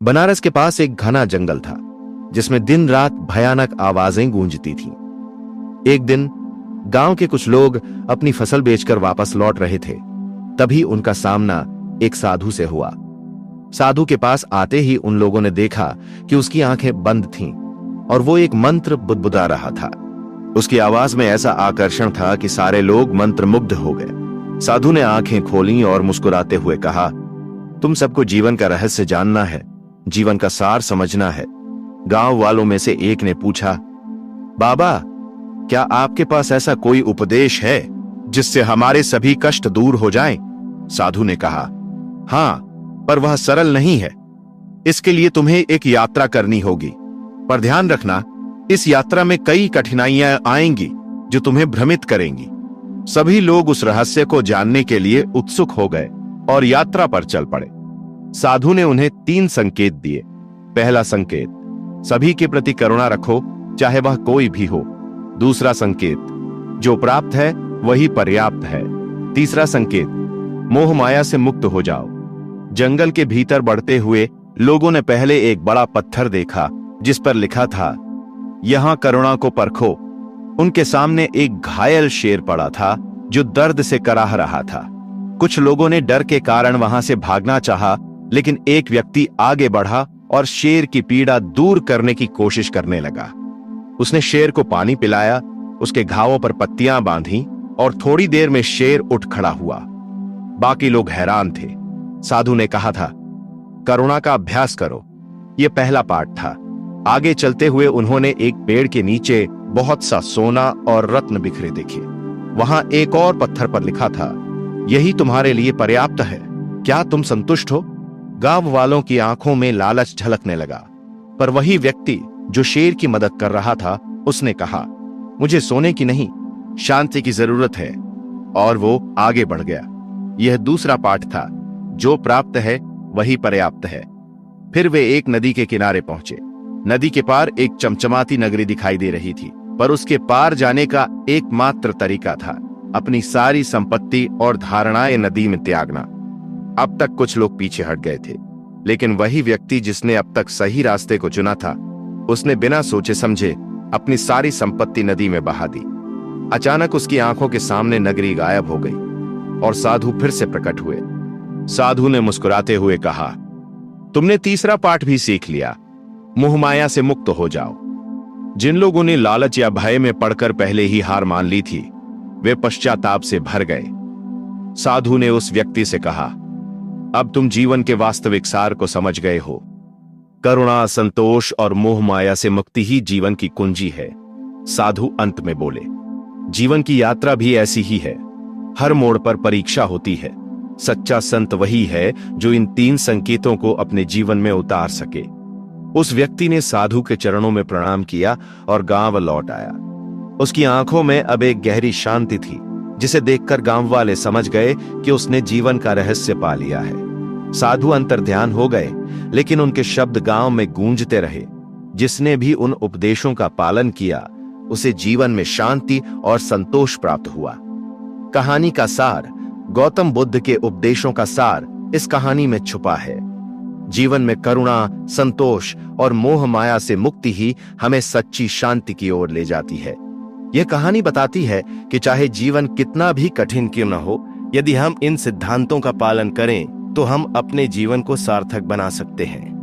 बनारस के पास एक घना जंगल था जिसमें दिन रात भयानक आवाजें गूंजती थीं। एक दिन गांव के कुछ लोग अपनी फसल बेचकर वापस लौट रहे थे। तभी उनका सामना एक साधु से हुआ। साधु के पास आते ही उन लोगों ने देखा कि उसकी आंखें बंद थीं और वो एक मंत्र बुदबुदा रहा था। उसकी आवाज में ऐसा आकर्षण था कि सारे लोग मंत्रमुग्ध हो गए। साधु ने आंखें खोलीं और मुस्कुराते हुए कहा, तुम सबको जीवन का रहस्य जानना है, जीवन का सार समझना है। गांव वालों में से एक ने पूछा, बाबा, क्या आपके पास ऐसा कोई उपदेश है जिससे हमारे सभी कष्ट दूर हो जाएं? साधु ने कहा, हां, पर वह सरल नहीं है। इसके लिए तुम्हें एक यात्रा करनी होगी, पर ध्यान रखना, इस यात्रा में कई कठिनाइयां आएंगी जो तुम्हें भ्रमित करेंगी। सभी लोग उस रहस्य को जानने के लिए उत्सुक हो गए और यात्रा पर चल पड़े। साधु ने उन्हें 3 संकेत दिए। पहला संकेत, सभी के प्रति करुणा रखो, चाहे वह कोई भी हो। दूसरा संकेत, जो प्राप्त है वही पर्याप्त है। तीसरा संकेत, मोह माया से मुक्त हो जाओ। जंगल के भीतर बढ़ते हुए लोगों ने पहले एक बड़ा पत्थर देखा जिस पर लिखा था, यहां करुणा को परखो। उनके सामने एक घायल शेर पड़ा था जो दर्द से कराह रहा था। कुछ लोगों ने डर के कारण वहां से भागना चाहा, लेकिन एक व्यक्ति आगे बढ़ा और शेर की पीड़ा दूर करने की कोशिश करने लगा। उसने शेर को पानी पिलाया, उसके घावों पर पत्तियां बांधी और थोड़ी देर में शेर उठ खड़ा हुआ। बाकी लोग हैरान थे। साधु ने कहा था, करुणा का अभ्यास करो। यह पहला पाठ था। आगे चलते हुए उन्होंने एक पेड़ के नीचे बहुत सा सोना और रत्न बिखरे देखे। वहां एक और पत्थर पर लिखा था, यही तुम्हारे लिए पर्याप्त है, क्या तुम संतुष्ट हो? गांव वालों की आंखों में लालच झलकने लगा। पर वही व्यक्ति जो शेर की मदद कर रहा था, उसने कहा, मुझे सोने की नहीं, शांति की जरूरत है। और वो आगे बढ़ गया। यह दूसरा पाठ था, जो प्राप्त है वही पर्याप्त है। फिर वे एक नदी के किनारे पहुंचे। नदी के पार एक चमचमाती नगरी दिखाई दे रही थी, पर उसके पार जाने का एकमात्र तरीका था अपनी सारी संपत्ति और धारणाएं नदी में त्यागना। अब तक कुछ लोग पीछे हट गए थे, लेकिन वही व्यक्ति जिसने अब तक सही रास्ते को चुना था, उसने बिना सोचे समझे अपनी सारी संपत्ति नदी में बहा दी। अचानक उसकी आंखों के सामने नगरी गायब हो गई और साधु फिर से प्रकट हुए। साधु ने मुस्कुराते हुए कहा, तुमने तीसरा पाठ भी सीख लिया, मोह माया से मुक्त हो जाओ। जिन लोगों ने लालच या भय में पड़कर पहले ही हार मान ली थी, वे पश्चाताप से भर गए। साधु ने उस व्यक्ति से कहा, अब तुम जीवन के वास्तविक सार को समझ गए हो। करुणा, संतोष और मोह माया से मुक्ति ही जीवन की कुंजी है। साधु अंत में बोले, जीवन की यात्रा भी ऐसी ही है। हर मोड़ पर परीक्षा होती है। सच्चा संत वही है जो इन 3 संकेतों को अपने जीवन में उतार सके। उस व्यक्ति ने साधु के चरणों में प्रणाम किया और गांव लौट आया। उसकी आंखों में अब एक गहरी शांति थी, जिसे देखकर गांव वाले समझ गए कि उसने जीवन का रहस्य पा लिया है। साधु अंतर्ध्यान हो गए, लेकिन उनके शब्द गांव में गूंजते रहे। जिसने भी उन उपदेशों का पालन किया, उसे जीवन में शांति और संतोष प्राप्त हुआ। कहानी का सार, गौतम बुद्ध के उपदेशों का सार इस कहानी में छुपा है। जीवन में करुणा, संतोष और मोह माया से मुक्ति ही हमें सच्ची शांति की ओर ले जाती है। यह कहानी बताती है कि चाहे जीवन कितना भी कठिन क्यों न हो, यदि हम इन सिद्धांतों का पालन करें तो हम अपने जीवन को सार्थक बना सकते हैं।